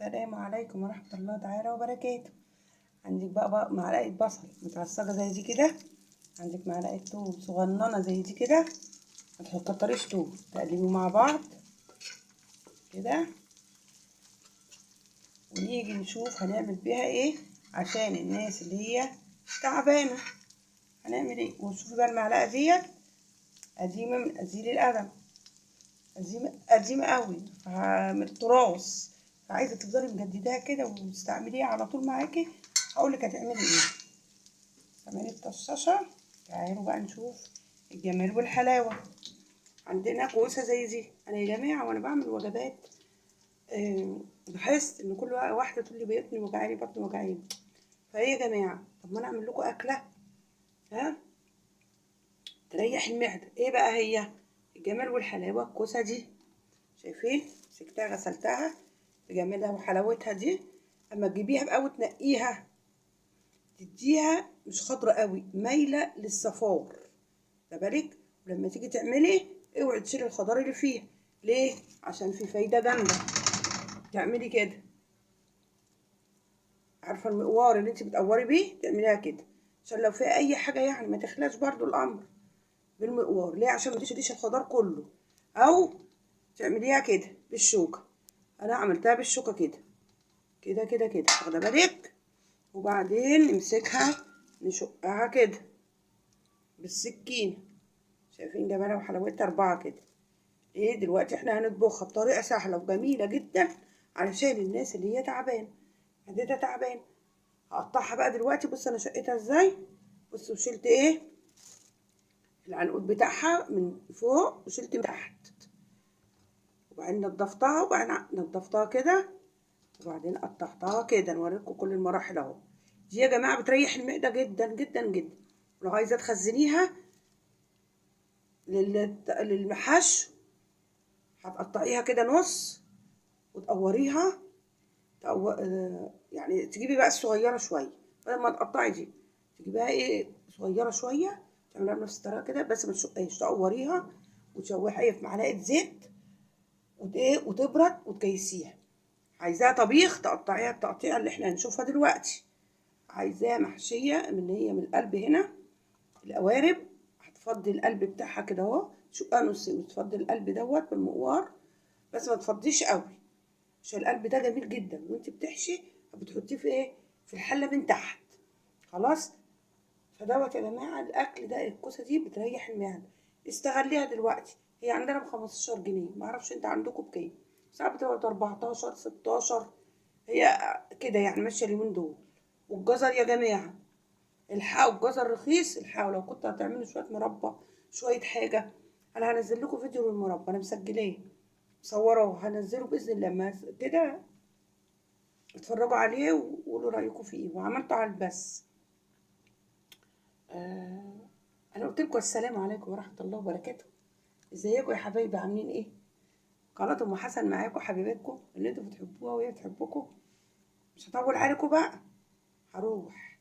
السلام عليكم ورحمة الله تعالى وبركاته. عندك بقى معلقة بصل متعصجة زي دي كده، عندك معلقة توم صغننة زي دي كده، ما تكتريش توم، تقلبوا مع بعض كده ونيجي نشوف هنعمل بيها ايه عشان الناس اللي هي تعبانة. هنعمل ايه؟ وشوفي بقى المعلقة ديت قديمة من قديم القدم، قديمة قوي من التراث، فعايزة تفضلي مجدداها كده وتستعمليها على طول معاكي. هقولك هتعملي ايه. تعملي الطشاشة. تعالوا بقى نشوف الجمال والحلاوة. عندنا كوسة زي دي. انا يا جماعة وانا بعمل وجبات بحس ان كل واحدة تقول لي بطني وجعاني بطني وجعاني، فايه يا جماعة، طب ما انا اعمل لكم اكلة تريح المعدة. ايه بقى هي الجمال والحلاوة؟ الكوسة دي شايفين، مسكتها غسلتها بجمالها وحلاوتها دي. اما تجيبيها بقى وتنقيها تديها مش خضرة قوي، مايلة للصفار، ده بالك. ولما تيجي تعملي اوعي تشيلي الخضار اللي فيها. ليه؟ عشان في فايدة جامدة. تعملي كده، عارفة المقوار اللي انت بتقوري بيه تعمليها كده عشان لو فيها اي حاجة يعني ما تخلاش برضو الامر بالمقوار. ليه؟ عشان ما تشيليش الخضار كله. او تعمليها كده بالشوكة. انا عملتها بالشوكة كده كده كده كده، واخده بالك. وبعدين نمسكها نشقها كده بالسكينة. شايفين جمالها وحلاوتها 4 كده. ايه دلوقتي احنا هنطبخها بطريقة سهلة وجميلة جدا علشان الناس اللي هي تعبانة، معدتها تعبانة. هقطعها بقى دلوقتي. بص انا شقتها ازاي. بص وشلت ايه العنقود بتاعها من فوق وشلت من تحت، وبعدين نضفتها كده، وبعدين قطعتها كده. نوريكم كل المراحل اهو. دي يا جماعة بتريح المعدة جدا جدا جدا. ولو عايزة تخزنيها للمحش هتقطعيها كده نص وتقوريها. يعني تجيبي بقى الصغيرة شوية بدل ما تقطعي دي، تجيبيها ايه صغيرة شوية، تعمليها بنفس الطريقة كده بس ما تشقيش. تقوريها وتشوحيها في معلقة زيت وتبرد وتكيسيها. عايزاها طبيخ تقطعيها التقطيعة اللي احنا هنشوفها دلوقتي. عايزاها محشية من هي من القلب هنا القوارب، هتفضي القلب بتاعها كده اهو، شقها نصين وتفضي القلب دوت بالمقوار، بس ما تفضيش قوي عشان القلب ده جميل جدا وانت بتحشي بتحطيه في ايه في الحله من تحت. خلاص. فدوت يا جماعه الاكل ده، الكوسه دي بتريح المعده. استغليها دلوقتي. هي عندنا ب 15 جنيه، ما اعرفش انت عندكم بكام. ساعات بتبقى 14 16، هي كده يعني ماشيه اليومين دول. والجزر يا جماعه الحقوا، الجزر رخيص، الحقوا. لو كنتوا هتعملوا شويه مربى شويه حاجه، انا هنزل لكم فيديو للمربى انا مسجلاه مصوره، هنزله باذن الله لما كده اتفرجوا عليه وقولوا رايكم فيه. وعملته على البث. انا قلت لكم السلام عليكم ورحمه الله وبركاته. ازيكم يا حبايبي، عاملين ايه؟ قناه ام حسن معاكم حبيبتكم اللي انتوا بتحبوها وهي بتحبكم. مش هطول عليكم بقى، هروح.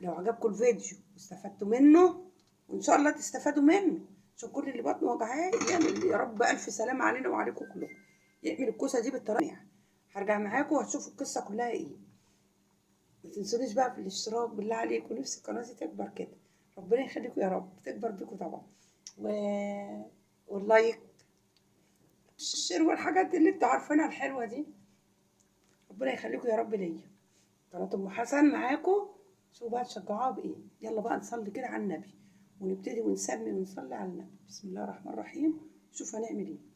لو عجبكم الفيديو واستفدتوا منه، وان شاء الله تستفادوا منه عشان كل اللي بطنه وجعاه يعمل يا رب الف سلامه علينا وعليكم كلكم. يعمل الكوسه دي بالطريقه يعني. هرجع معاكم وهتشوفوا القصه كلها ايه. ما تنسونيش بقى في الاشتراك بالله عليكم، نفسي القناه دي تكبر كده. ربنا يخليكم يا رب، تكبر بيكم طبعا. و... واللايك الشير والحاجات اللي انتوا عارفينها الحلوه دي. ربنا يخليكم يا رب ليا. قناه ام حسن معاكم. شوفوا بقى تشجعوها بايه. يلا بقى نصلي كده على النبي ونبتدي ونسمي ونصلي على النبي. بسم الله الرحمن الرحيم. شوف هنعمل ايه.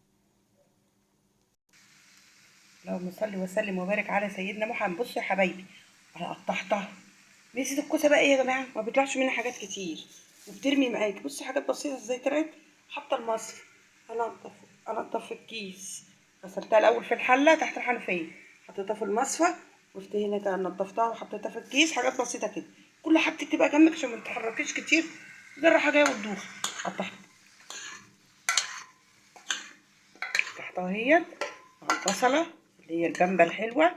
اللهم صل وسلم وبارك على سيدنا محمد. بصوا يا حبايبي انا قطعتها. ميزه الكوسه بقى ايه يا جماعه؟ ما بيطلعش منها حاجات كتير وبترمي معاكي. بصي حاجات بسيطه ازاي طلعت. حاطه المصفى، انضف الكيس. غسلتها الاول في الحله تحت الحنفيه، حطيتها في المصفى، قلت هنا كده نضفتها وحطيتها في الكيس. حاجات بسيطه كده، كل حاجتك تبقى جنبك عشان ما تتحركيش كتير. ده الراحه جايه وتدوخ. قطعتها اهيت مع البصله اللي هي الجنبه الحلوه،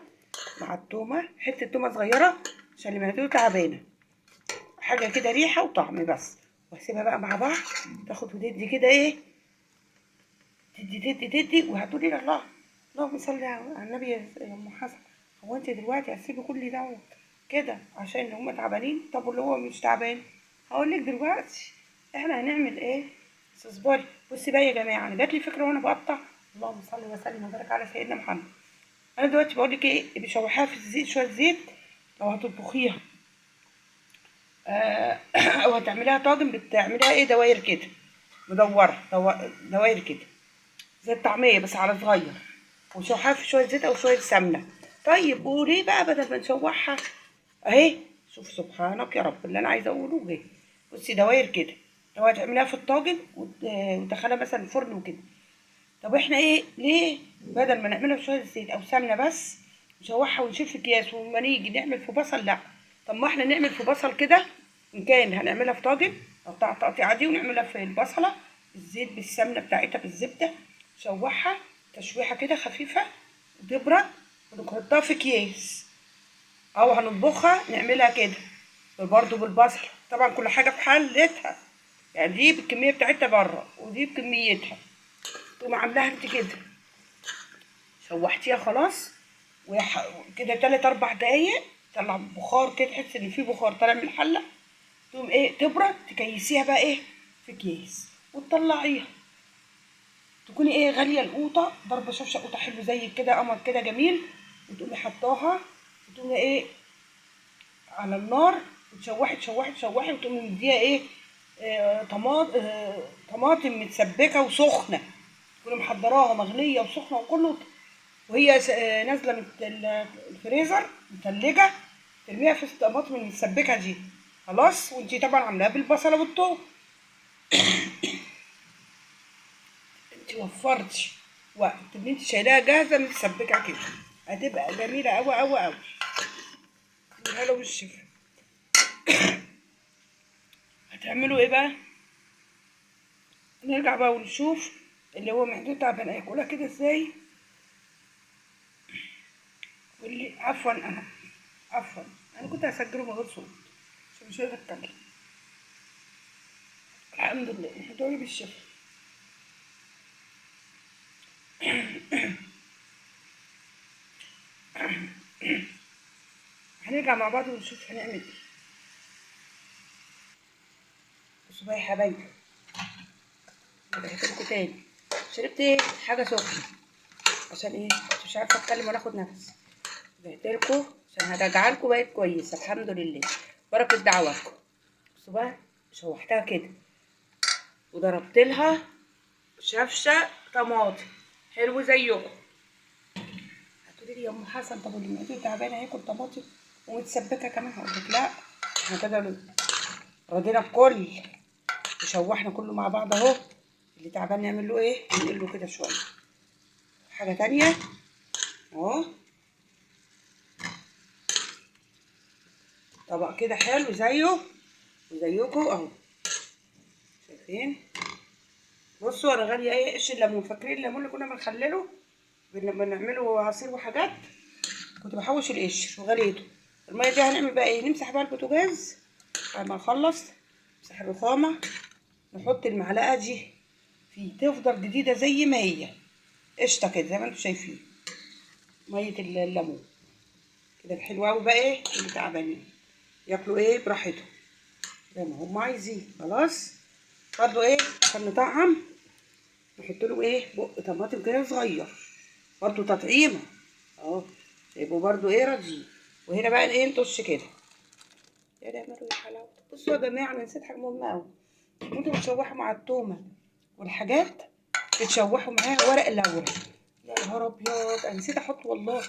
مع التومه، حته تومه صغيره عشان اللي معدته تعبانه، حاجه كده ريحه وطعم بس. واسيبها بقى مع بعض تاخد وتدي كده ايه، تدي وهتقولي الله اللهم صل على النبي يا ام حسن. هو انت دلوقتي هتسيبي كل دوت كده عشان اللي هما تعبانين؟ طب واللي هو مش تعبان؟ هقول لك دلوقتي احنا هنعمل ايه. بس اصبري. بصي بقى يا جماعه، انا جات لي فكره وانا بقطع. اللهم صل وسلم وبارك على سيدنا محمد. انا دلوقتي بقول لك ايه، بشوحيها في الزيت شويه زيت. لو هتطبخيها او هتعمليها طاجن، بتعمليها ايه، دواير كده مدوره، دواير كده زي الطعميه بس على صغير، وشوحها في شويه زيت او شويه سمنه. طيب وليه بقى بدل ما نشوحها اهي؟ شوف سبحانك يا رب اللي انا عايزه اقوله جه. بصي دواير كده، لو هتعمليها في الطاجن وتدخلها مثلا الفرن وكده. طب احنا ايه ليه بدل ما نعملها في شويه زيت او سمنه بس نشوحها ونشيل في اكياس وما نيجي نعمل في بصل؟ لا. طب ما احنا نعمل في بصل كده. ان كان هنعملها في طاجن نقطع تقطيع عادي ونعملها في البصله بالزيت بالسمنه بتاعتها بالزبده، نشوحها تشويحه كده خفيفه وتبرد ونحطها في اكياس، او هنطبخها نعملها كده برضه بالبصل. طبعا كل حاجه في حلتها، يعني دي بالكميه بتاعتها بره ودي بكميتها. تقوم عاملاها انت كده، شوحتيها خلاص كده 3 4 دقايق، طلع بخار كده، تحس ان في بخار طالع من الحله. تقوم ايه تبرد، تكيسيها بقى ايه في اكياس وتطلعيها. تكوني ايه غاليه القوطه، ضربه شفشه قوطه حلو زي كده قمر كده جميل، وتقومي حطاها وتقومي ايه على النار وتشوحي تشوحي تشوحي، وتقومي مديها ايه طماطم متسبكه وسخنه، تكوني محضراها مغليه وسخنه وكله، وهي نازله من الفريزر متلجه، ترميها في الطماطم المتسبكه دي خلاص. وانتي طبعا عاملاها بالبصله والثوم. انتي وفرتي وقت ان انتي شايلاها جاهزه متسبكه كده، هتبقى جميله قوي قوي قوي. بالهلا والشفا. هتعملوا ايه بقى؟ نرجع بقى ونشوف اللي هو معدته تعبان هياكلها كده ازاي. واللي عفوا انا كنت هسجله من غير صوت عشان مش قادره اتكلم. الحمد لله هتقولي بالشفا. هنرجع مع بعض ونشوف هنعمل ايه. بصوا بقى يا حبايبي، رجعت لكم تاني. شربت ايه حاجه سخنه عشان ايه مش عارفه اتكلم ولا اخد نفس. رجعت لكم عشان هرجع لكم بقت كويسه الحمد لله، بركه دعواتكم. بصوا بقى، شوحتها كده وضربت لها شفشه طماطم حلو زيكم. هتقولي لي يا ام حسن طب اللي معدته تعبانه هياكل طماطم ومتسبكه كمان؟ هقول لك لا، احنا كده رضينا الكل وشوحنا كله مع بعض اهو. اللي تعبان نعمل له ايه، ننقل له كده شويه. حاجه تانية اهو، طبق كده حلو زيه وزيكم اهو، شايفين؟ بصوا انا غاليه ايه قش الليمون. فاكرين الليمون اللي كنا بنخلله لما نعمله عصير وحاجات؟ كنت بحوش القشر وغليته. الميه دي هنعمل بقى ايه، نمسح بقى البوتاجاز بعد ما نخلص، نمسح الرخامه، نحط المعلقه دي فيه تفضل جديده زي ما هي قشطه كده زي ما انتم شايفين. ميه الليمون كده الحلوه قوي بقى ايه، اللي تعبانين ياكلوا ايه براحتهم زي ما هم عايزين. خلاص برضو ايه عشان نطعم نحط له ايه بق طماطم كده صغير برضو تطعيمه اهو، يبقوا برضو ايه راضيين. وهنا بقى ايه نطش كده. يا ده مروي حلاوه. بصوا يا جماعه انا نسيت حاجه مهمه قوي، انتوا بتشوحوا مع التومه والحاجات بتشوحوا معاها ورق اللورا. يا نهار ابيض انا نسيت احط والله،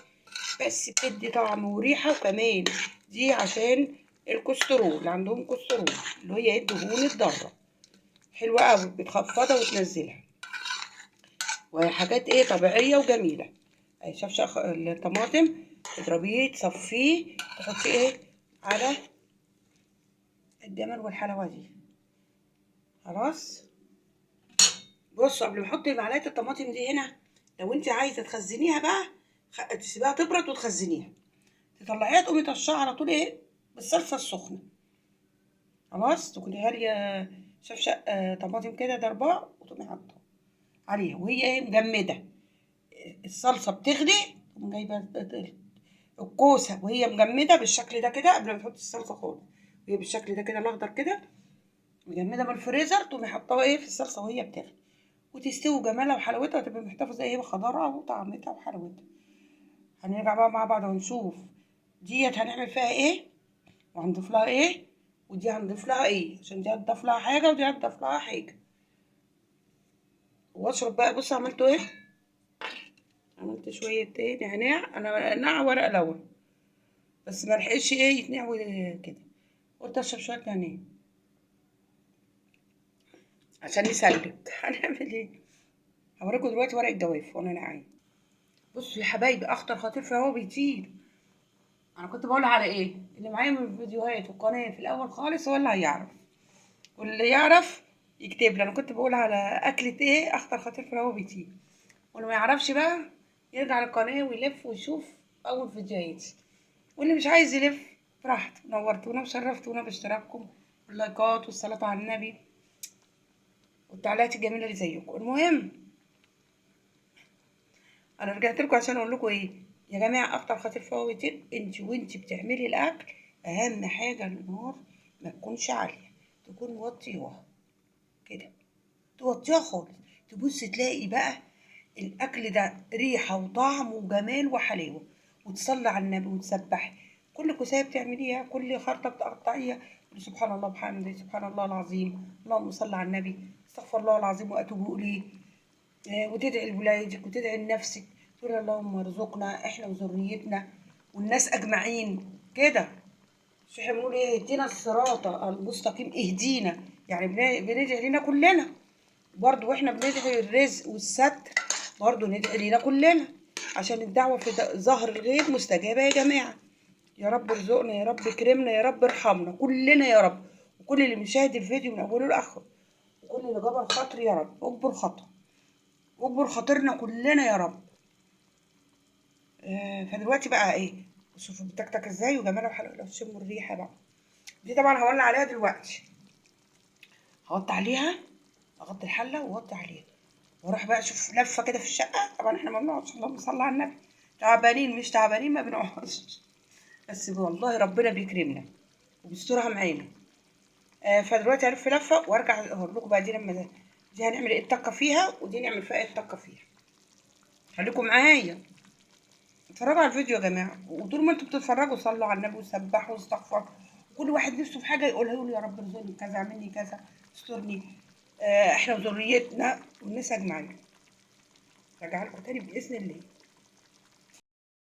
بس بتدي طعم وريحه. وكمان دي عشان الكوليسترول اللي عندهم كوليسترول اللي هي الدهون الضاره، حلوه قوي بتخفضها وتنزلها، وهي حاجات ايه طبيعيه وجميله. اهي شفشق الطماطم تضربيه تصفيه تحطيه ايه على الجمل والحلاوه دي. خلاص بصوا قبل ما احط معلقه الطماطم دي هنا، لو انت عايزه تخزنيها بقى تسيبيها تبرد وتخزنيها، تطلعيها تقومي طشاها على طول ايه بالصلصه السخنه. خلاص تكوني غاليه شفشق طماطم كده ضرباه وتقومي حاطه عليها وهي ايه مجمده، الصلصه بتغلي تقومي جايبه الكوسه وهي مجمده بالشكل ده كده قبل ما تحط الصلصه خالص، وهي بالشكل ده كده الاخضر كده مجمده من الفريزر، تقومي حطاها ايه في الصلصه وهي بتغلي وتستوي جمالها وحلاوتها، وتبقى محتفظه ايه بخضارها وطعمتها وحلاوتها. هنرجع بقى مع بعض ونشوف ديت هنعمل فيها ايه وهنضيف لها ايه، ودي هنضيف لها ايه، عشان دي هتضاف لها حاجه ودي هتضاف لها حاجه. واشرب بقى. بص عملته ايه، عملت شويه ايه نعناع، انا نعناع ورق لورا بس ما لحقش ايه يتنقع كده، قلت اشرب شويه نعناع عشان يسلك. هنعمل ايه، هوريكم دلوقتي ورق الجواف وانا ناعم. بصوا يا حبايبي، اخطر خطير فهو بيطير. انا كنت بقول على ايه اللي معايا من الفيديوهات والقناه في الاول خالص هو اللي هيعرف، واللي يعرف يكتب لي. انا كنت بقول على اكله ايه اخطر خطير فهو بيطير، واللي ما يعرفش بقى يرجع للقناه ويلف ويشوف اول فيديوهاتي، واللي مش عايز يلف براحته. نورتونا وشرفتونا باشتراككم واللايكات والصلاه على النبي والتعليقات الجميله اللي زيكم. المهم انا رجعت لكم عشان اقول لكم ايه يا جماعه، اكتر خطير فواتير انت وانت بتعملي الاكل اهم حاجه النار ما تكونش عاليه، تكون موطيوها كده، توطيها خالص، تبص تلاقي بقى الاكل ده ريحه وطعم وجمال وحلاوه، وتصلي على النبي وتسبحي. كل كوسايه بتعمليها، كل خرطه بتقطعيها قولي سبحان الله وبحمده سبحان الله العظيم، اللهم صل على النبي، استغفر الله العظيم واتوب اليه. وتدعي لولادك وتدعي لنفسك، تقول اللهم ارزقنا احنا وذريتنا والناس اجمعين كده. مش احنا بنقول ايه، اهدينا الصراط المستقيم، اهدينا يعني بندعي لنا كلنا برضو، واحنا بندعي الرزق والستر برضو ندعي لنا كلنا، عشان الدعوة في ظهر الغيب مستجابة يا جماعة. يا رب ارزقنا، يا رب كرمنا، يا رب ارحمنا كلنا يا رب، وكل اللي مشاهد الفيديو من اوله لاخره، وكل اللي جبر خاطر يا رب اكبر خطر واكبر خاطرنا كلنا يا رب. فدلوقتي بقى ايه، شوفوا بتكتك ازاي وجمالها وحلوه، لو تشموا الريحه بقى دي طبعا هولع عليها دلوقتي، هوطي عليها، اغطي الحله واوطي عليها واروح بقى اشوف لفه كده في الشقه. طبعا احنا ما بنقعدش، اللهم صل على النبي، تعبانين مش تعبانين ما بنقعدش، بس والله ربنا بيكرمنا وبيسترها معانا. فدلوقتي هلف لفه وارجع اقول لكم بقى دي لما دي هنعمل ايه الطاقه فيها، ودي نعمل فيها ايه الطاقه فيها. خليكم معايا اتفرجوا على الفيديو يا جماعه، وطول ما انتوا بتتفرجوا صلوا على النبي وسبحوا واستغفروا، وكل واحد نفسه في حاجه يقولها، يقول يا رب ارزقني كذا، اعملني كذا، استرني احنا وذريتنا والناس اجمعين. راجع لكم تاني باذن الله.